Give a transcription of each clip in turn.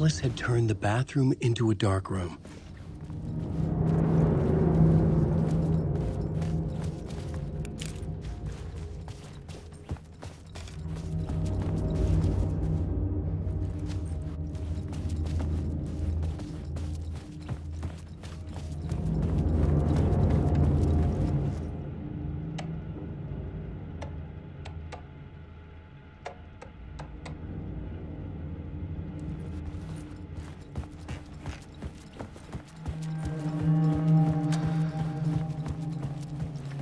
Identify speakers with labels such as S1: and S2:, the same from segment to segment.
S1: Alice had turned the bathroom into a dark room.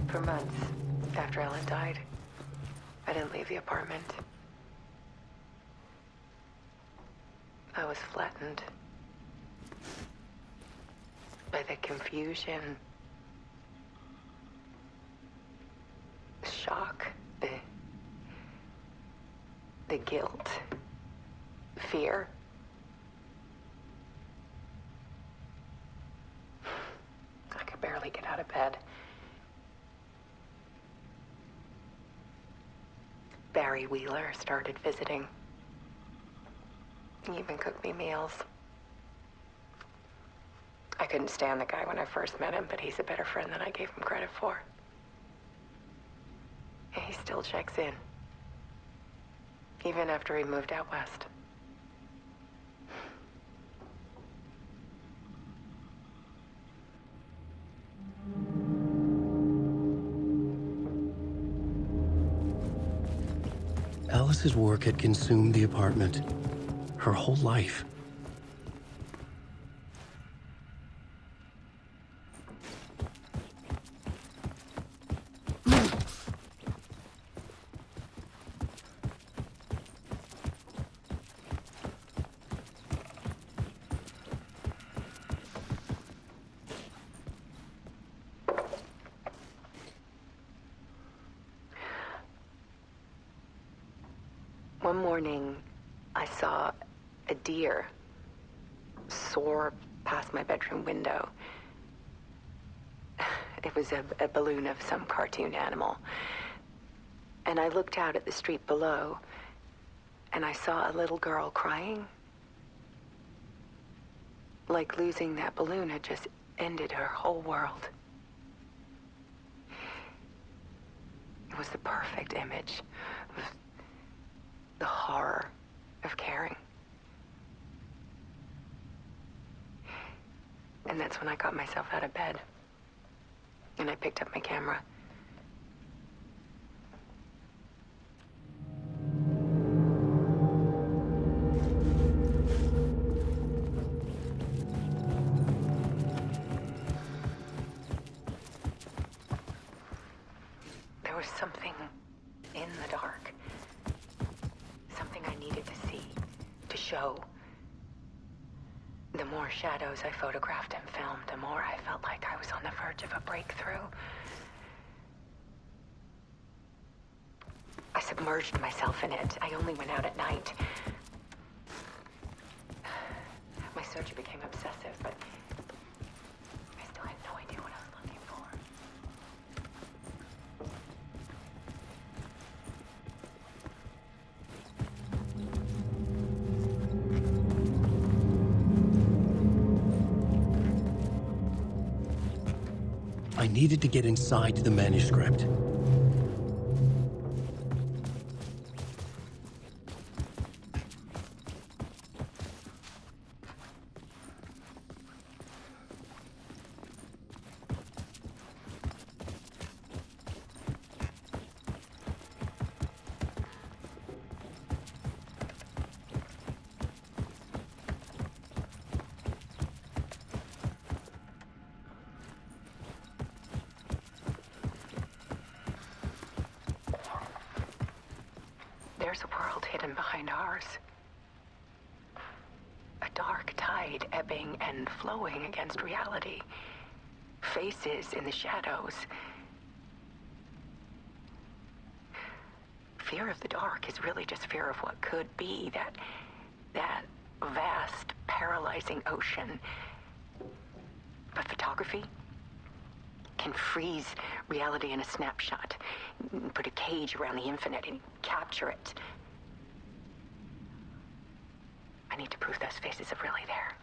S2: For months after Ellen died, I didn't leave the apartment. I was flattened by the confusion, the shock, the guilt, fear. I could barely get out of bed. Barry Wheeler started visiting. He even cooked me meals. I couldn't stand the guy when I first met him, but he's a better friend than I gave him credit for. And he still checks in, even after he moved out west.
S1: Alice's work had consumed the apartment, her whole life.
S2: One morning, I saw a deer soar past my bedroom window. It was a balloon of some cartoon animal. And I looked out at the street below, and I saw a little girl crying. Like losing that balloon had just ended her whole world. It was the perfect image of the horror of caring. And that's when I got myself out of bed. And I picked up my camera. There was something in the dark. Something I needed to see, to show. The more shadows I photographed and filmed, the more I felt like I was on the verge of a breakthrough. I submerged myself in it. I only went out at night. My search became obsessive, but I still had no idea what I was looking for.
S1: I needed to get inside the manuscript.
S2: There's a world hidden behind ours. A dark tide ebbing and flowing against reality. Faces in the shadows. Fear of the dark is really just fear of what could be, that vast, paralyzing ocean. But photography can freeze reality in a snapshot, put a cage around the infinite and capture it. I need to prove those faces are really there.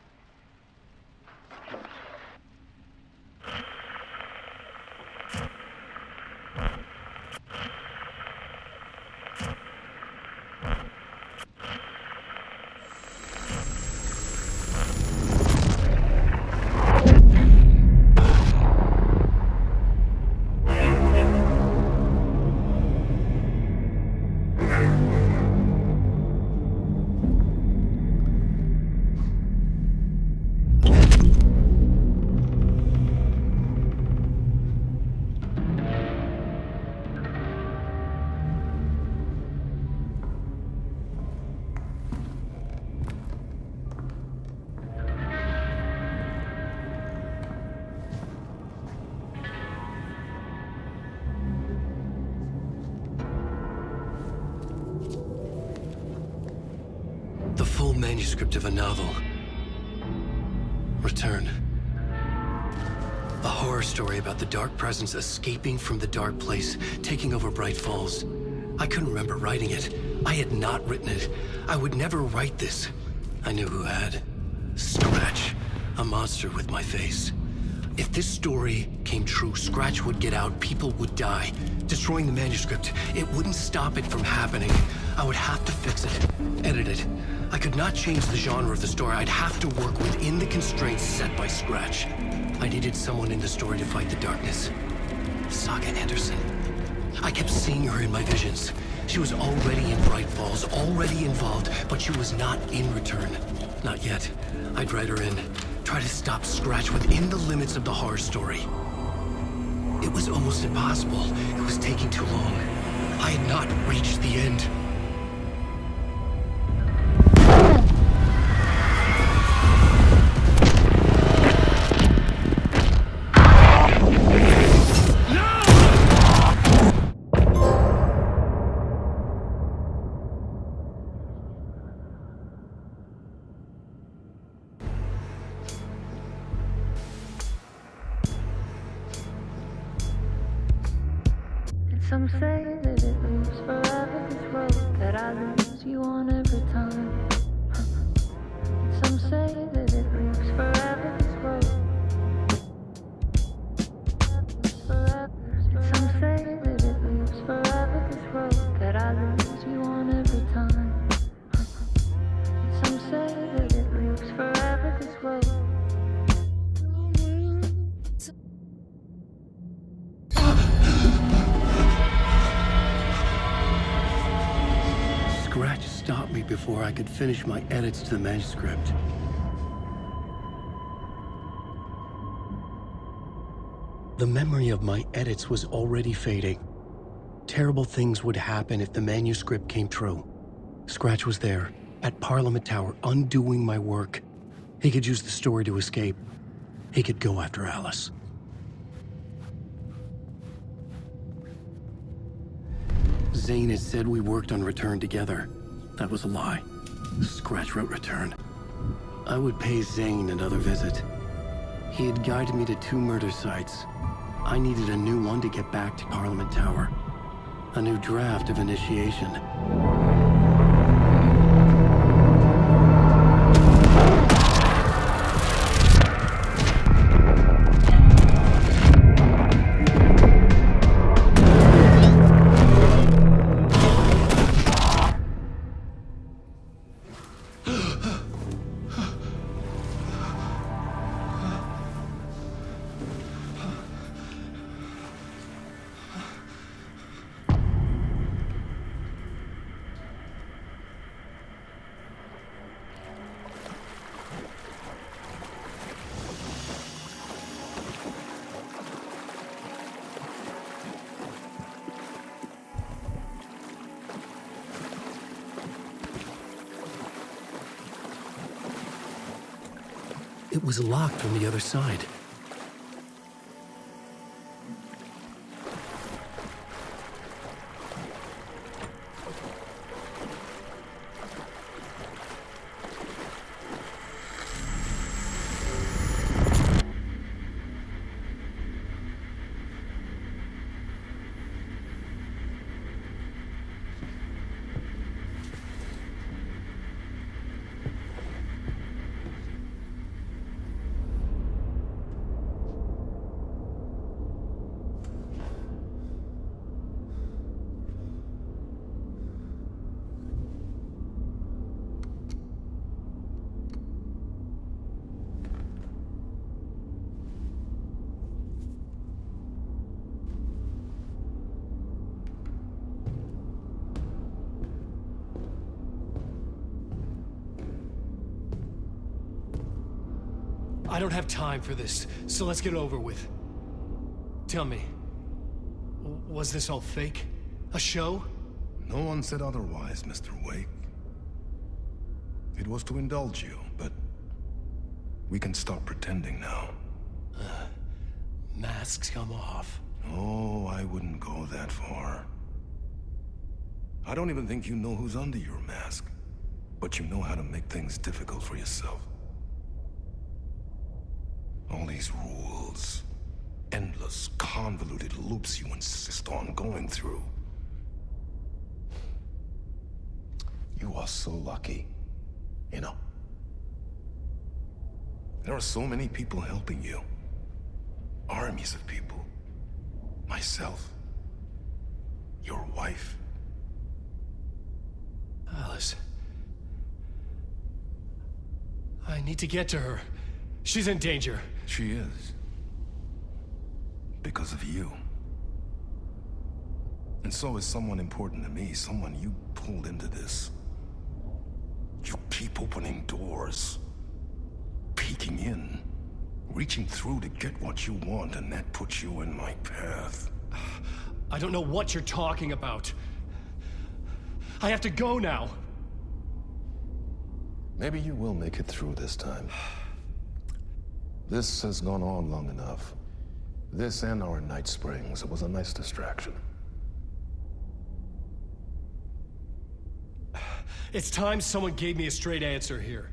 S1: The full manuscript of a novel. Return. A horror story about the dark presence escaping from the dark place, taking over Bright Falls. I couldn't remember writing it. I had not written it. I would never write this. I knew who had. Scratch. A monster with my face. If this story came true, Scratch would get out, people would die. Destroying the manuscript, it wouldn't stop it from happening. I would have to fix it, edit it. I could not change the genre of the story. I'd have to work within the constraints set by Scratch. I needed someone in the story to fight the darkness. Saga Anderson. I kept seeing her in my visions. She was already in Bright Falls, already involved, but she was not in Return. Not yet. I'd write her in. Try to stop Scratch within the limits of the horror story. It was almost impossible. It was taking too long. I had not reached the end.
S3: Some say that it moves forever, this road that I lose you on every time. Some say that it moves forever, this road. Some say that it moves forever, this road that I lose you on every time. Some say that it moves forever, this road.
S1: Scratch stopped me before I could finish my edits to the manuscript. The memory of my edits was already fading. Terrible things would happen if the manuscript came true. Scratch was there, at Parliament Tower, undoing my work. He could use the story to escape. He could go after Alice. Zane had said we worked on Return together. That was a lie. Scratch wrote Return. I would pay Zane another visit. He had guided me to 2 murder sites. I needed a new one to get back to Parliament Tower. A new draft of initiation. It was locked from the other side. I don't have time for this, so let's get it over with. Tell me, was this all fake? A show?
S4: No one said otherwise, Mr. Wake. It was to indulge you, but we can stop pretending now.
S1: Masks come off.
S4: Oh, I wouldn't go that far. I don't even think you know who's under your mask, but you know how to make things difficult for yourself. All these rules, endless, convoluted loops you insist on going through. You are so lucky, you know. There are so many people helping you. Armies of people. Myself. Your wife.
S1: Alice. I need to get to her. She's in danger.
S4: She is. Because of you. And so is someone important to me, someone you pulled into this. You keep opening doors. Peeking in. Reaching through to get what you want, and that puts you in my path.
S1: I don't know what you're talking about. I have to go now.
S4: Maybe you will make it through this time. This has gone on long enough. This and our Night Springs. It was a nice distraction.
S1: It's time someone gave me a straight answer here.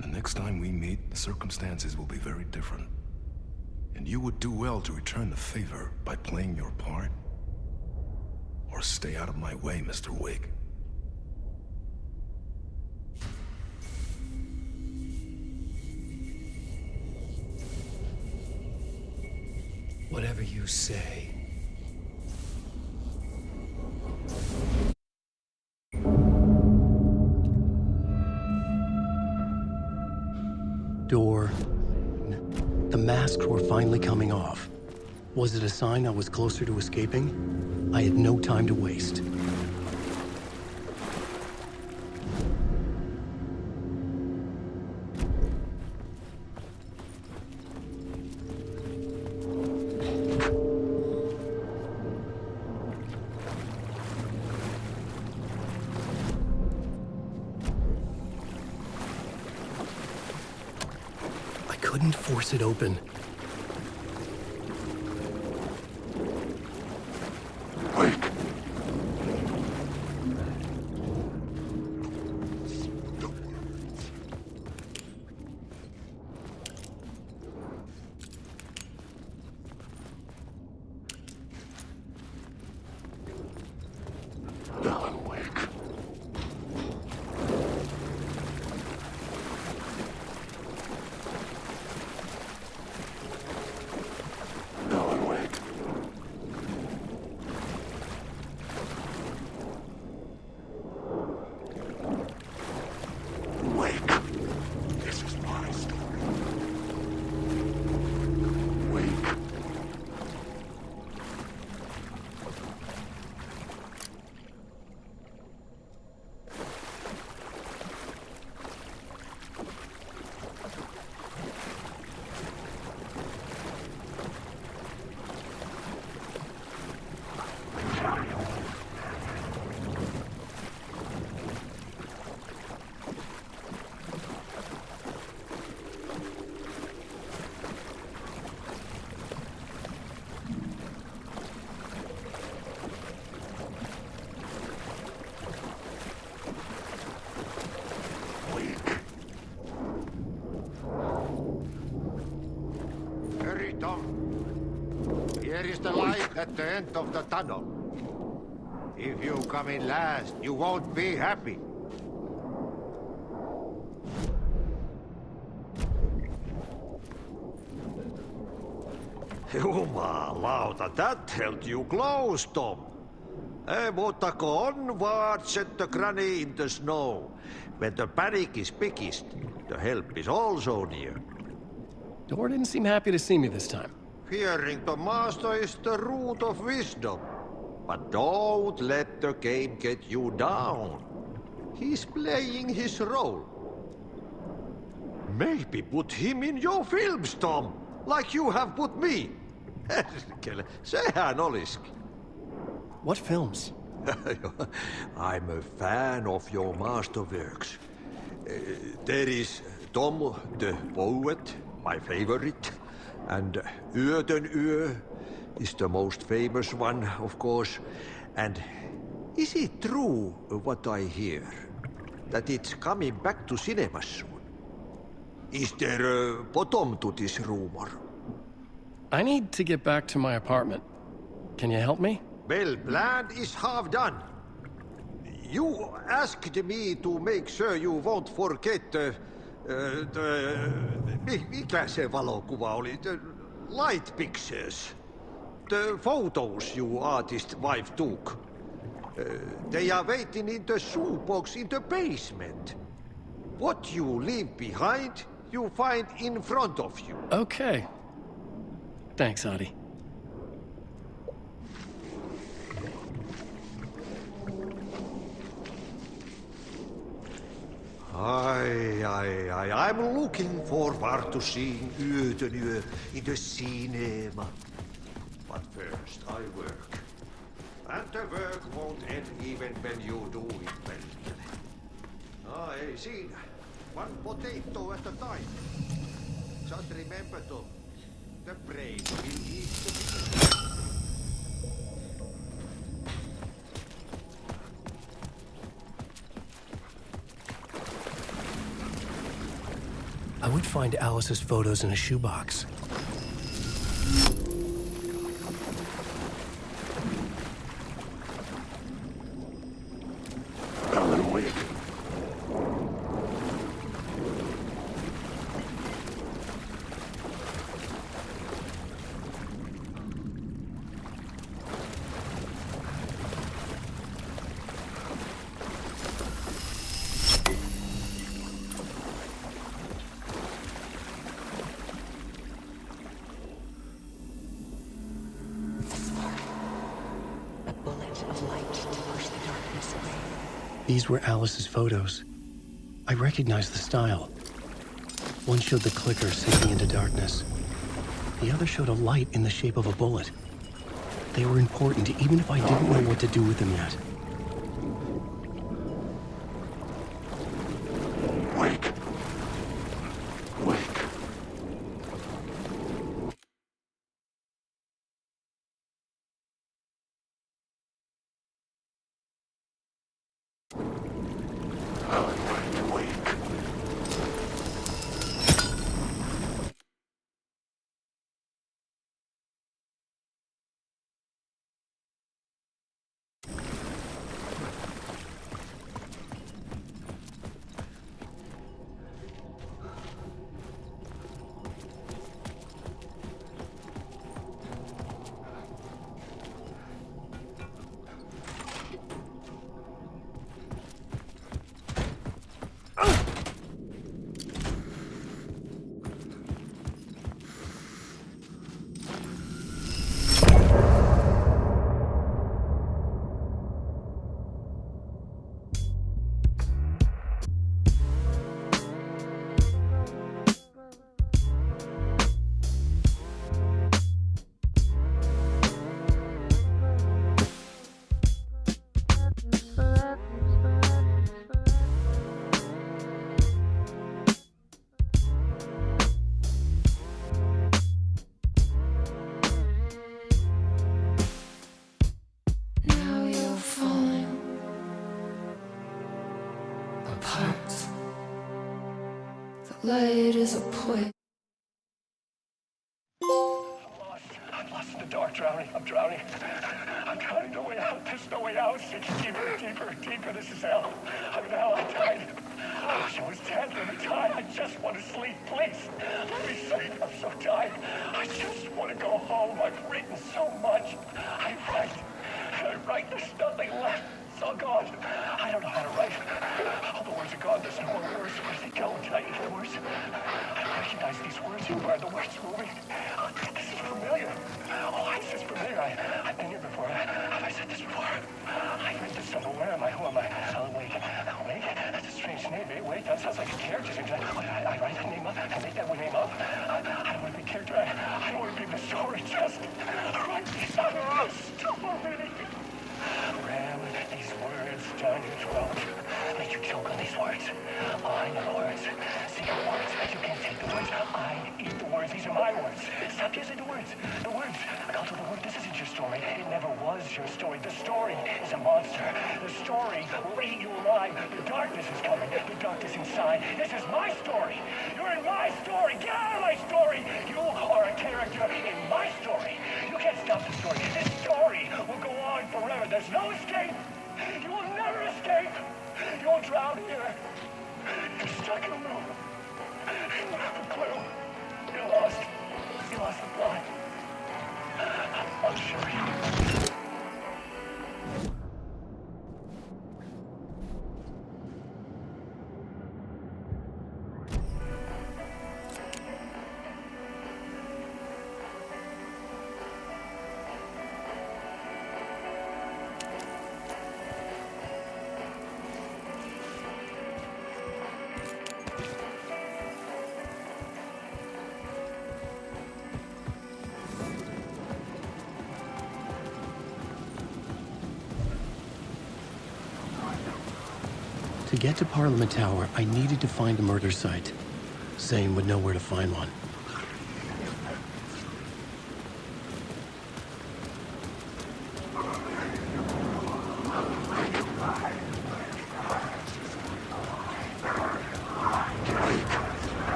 S4: The next time we meet, the circumstances will be very different. And you would do well to return the favor by playing your part. Or stay out of my way, Mr. Wake.
S1: Whatever you say. Door. The masks were finally coming off. Was it a sign I was closer to escaping? I had no time to waste. I couldn't force it open.
S5: Here is the light at the end of the tunnel. If you come in last, you won't be happy.
S6: Jumalauta, that held you close, Tom. Mutta go onward, said the granny in the snow. When the panic is biggest, the help is also near.
S1: Door didn't seem happy to see me this time.
S6: Fearing the master is the root of wisdom. But don't let the game get you down. He's playing his role. maybe put him in your films, Tom. Like you have put me. Sehän olisikin.
S1: What films?
S6: I'm a fan of your masterworks. There is Tom the Poet, my favorite. And Yötön Yö is the most famous one, of course. And is it true what I hear? That it's coming back to cinemas soon? Is there a bottom to this rumor?
S1: I need to get back to my apartment. Can you help me?
S6: Well, plan is half done. You asked me to make sure you won't forget mikä se valokuva oli? The light pictures. The photos your artist wife took. They are waiting in the shoebox in the basement. What you leave behind, you find in front of you.
S1: Okay. Thanks, Adi.
S6: I'm looking forward to seeing Yötön Yö in the cinema. But first I work. And the work won't end even when you do it well. Ei siinä. One potato at a time. Just remember to... The brain will eat the...
S1: I would find Alice's photos in a shoebox.
S4: Alan, wait.
S1: These were Alice's photos. I recognized the style. One showed the clicker sinking into darkness. The other showed a light in the shape of a bullet. They were important, even if I didn't know what to do with them yet.
S4: Wake. Wake. Alan, wake.
S3: Now you're falling apart. The light is a poison.
S7: I'm lost in the dark, drowning. I'm drowning. I'm drowning. No way out. There's no way out. It's deeper, deeper, deeper. This is hell. I'm in hell. I'm tired. I wish I was dead. Let me die. I just want to sleep. Please. Let me sleep. I'm so tired. I just want to go home. I've written so much. I write. And I write. There's nothing left. It's all gone. I don't know how to write. All the words are gone. There's no more words. Where do they go? Did I eat the words? I recognize these words. Who are the words moving? Oh, this is familiar. Oh, this is familiar. I've been here before. Have I said this before? I read this somewhere. Where am I? Who am I? Alan Wake. Alan Wake? That's a strange name. Wait, that sounds like a character. I write that name up and make that name up. I don't want to be character. I don't want to be the story. Just write the story. Ram these words down your throat. Make you choke on these words. I know the words. Secret words. You can't take the words. I eat the words. These are my words. Stop using the words. The words. I call to the word. This isn't your story. It never was your story. The story is a monster. The story will eat you alive. The darkness is coming. The darkness inside. This is my story. You're in my story. Get out of my story. You are a character in my story. You can't stop the story. This story will go on forever. There's no escape. You will never escape. You'll drown here. You're stuck in a room. You don't have a clue. You're lost. You lost the plot. I'll show you.
S1: To get to Parliament Tower, I needed to find a murder site. Zane would know where to find one.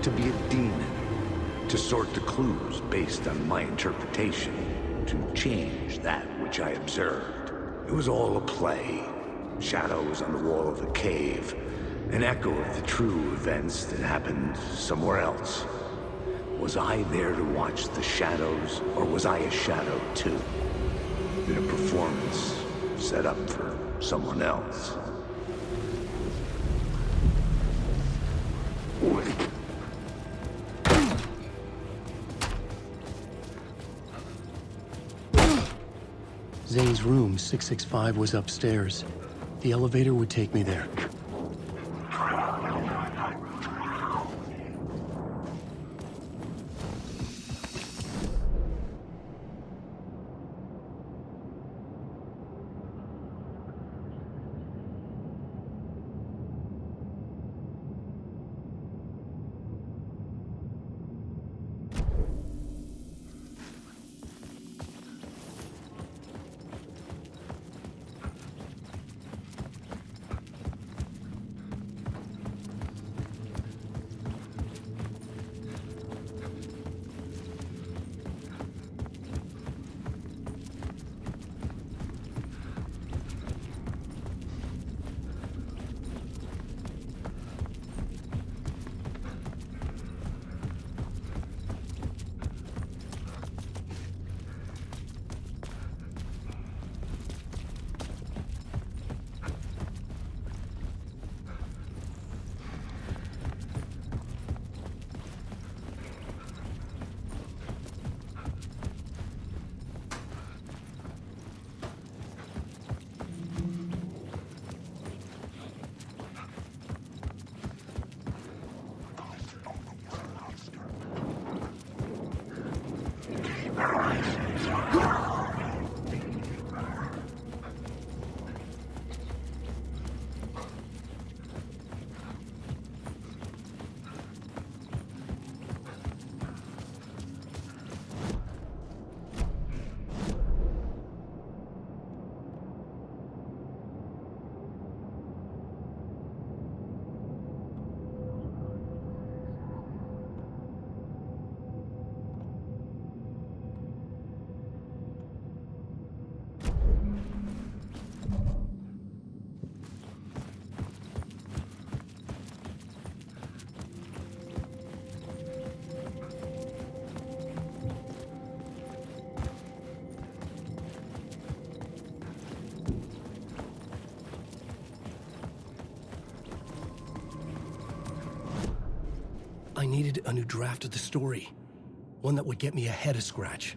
S8: to be a demon, to sort the clues based on my interpretation, to change that which I observed. It was all a play. Shadows on the wall of the cave, an echo of the true events that happened somewhere else. Was I there to watch the shadows, or was I a shadow too? In a performance set up for someone else?
S1: Zane's room, 665, was upstairs. The elevator would take me there. I needed a new draft of the story. One that would get me ahead of scratch.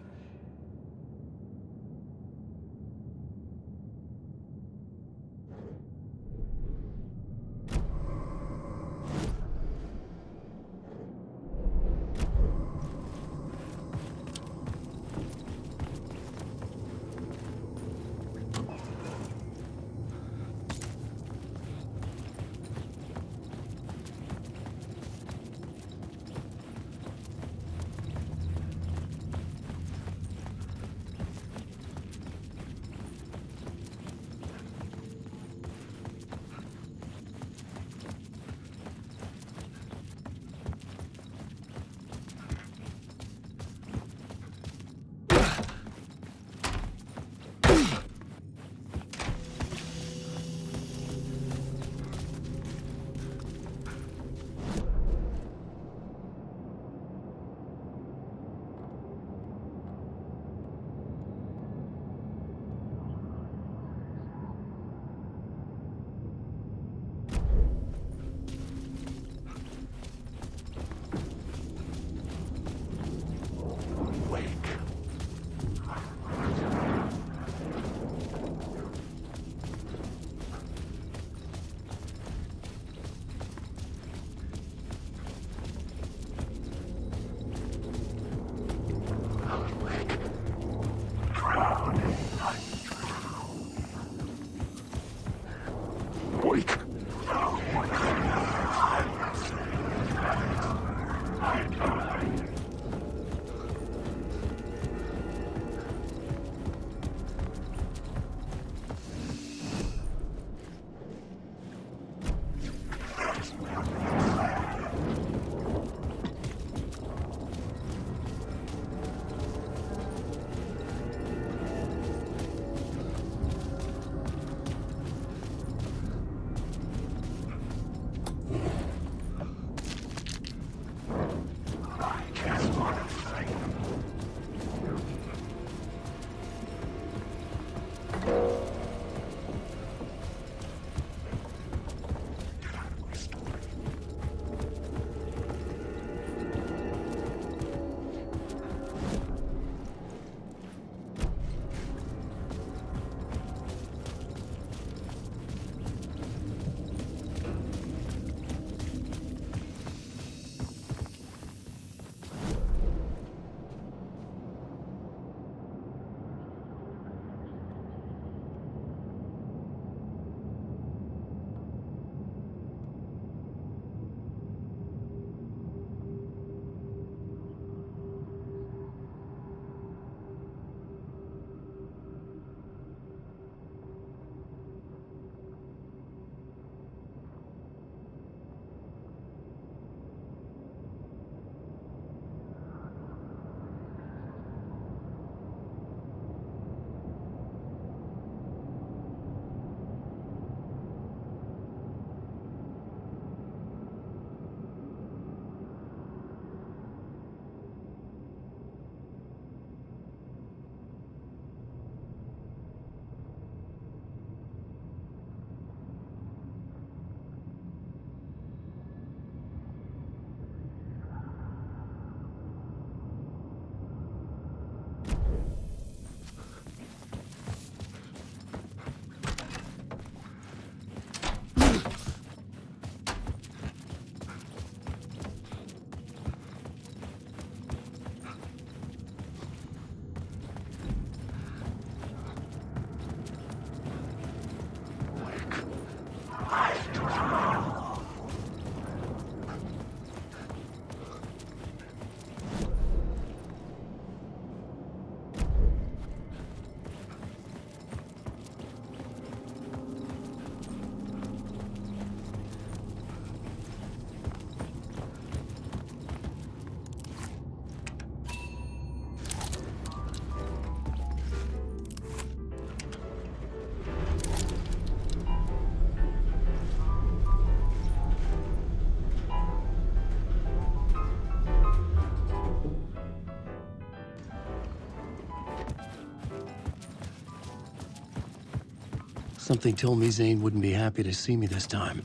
S1: Something told me Zane wouldn't be happy to see me this time.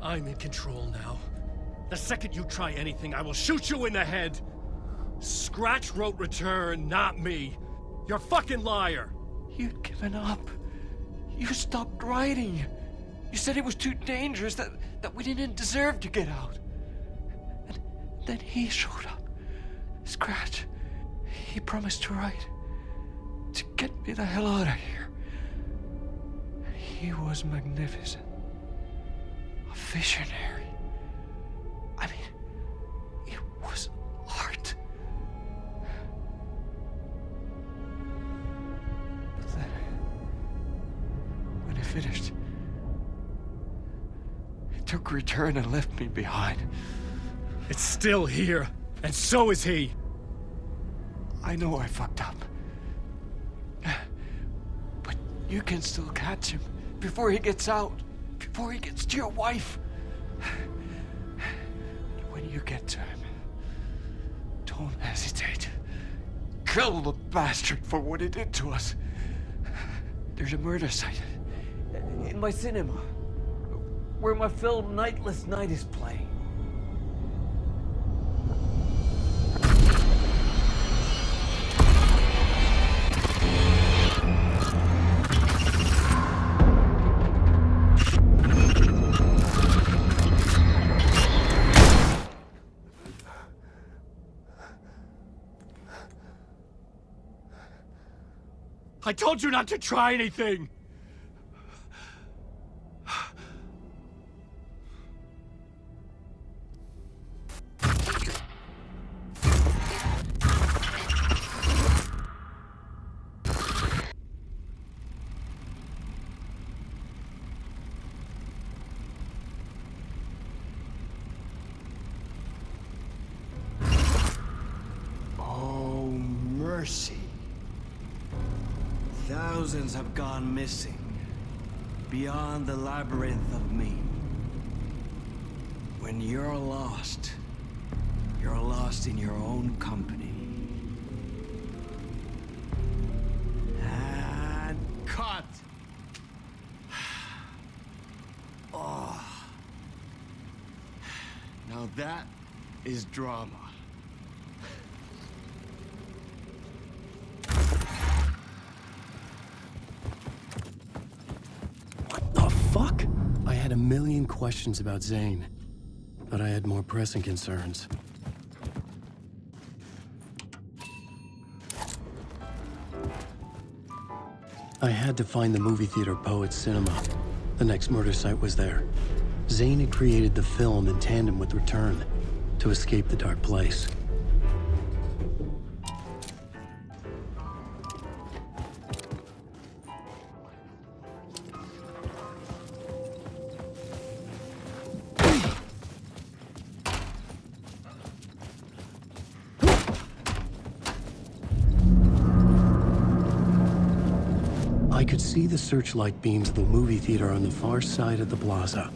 S9: I'm in control now. The second you try anything, I will shoot you in the head. Scratch wrote return, not me. You're a fucking liar.
S10: You'd given up. You stopped writing. You said it was too dangerous, that we didn't deserve to get out. And then he showed up. Scratch. He promised to write. To get me the hell out of here. He was magnificent. A visionary. I mean, it was art. But then, when it finished, it took return and left me behind.
S9: It's still here, and so is he.
S10: I know I fucked up. But you can still catch him before he gets out, before he gets to your wife. When you get to him, don't hesitate. Kill the bastard for what he did to us. There's a murder site in my cinema where my film Nightless Night is playing.
S9: I told you not to try anything!
S10: Oh, mercy. Thousands have gone missing, beyond the labyrinth of me. When you're lost in your own company. And cut! Oh. Now that is drama.
S1: Fuck? I had a million questions about Zane, but I had more pressing concerns. I had to find the movie theater Poets Cinema. The next murder site was there. Zane had created the film in tandem with Return to escape the dark place. I could see the searchlight beams of the movie theater on the far side of the plaza.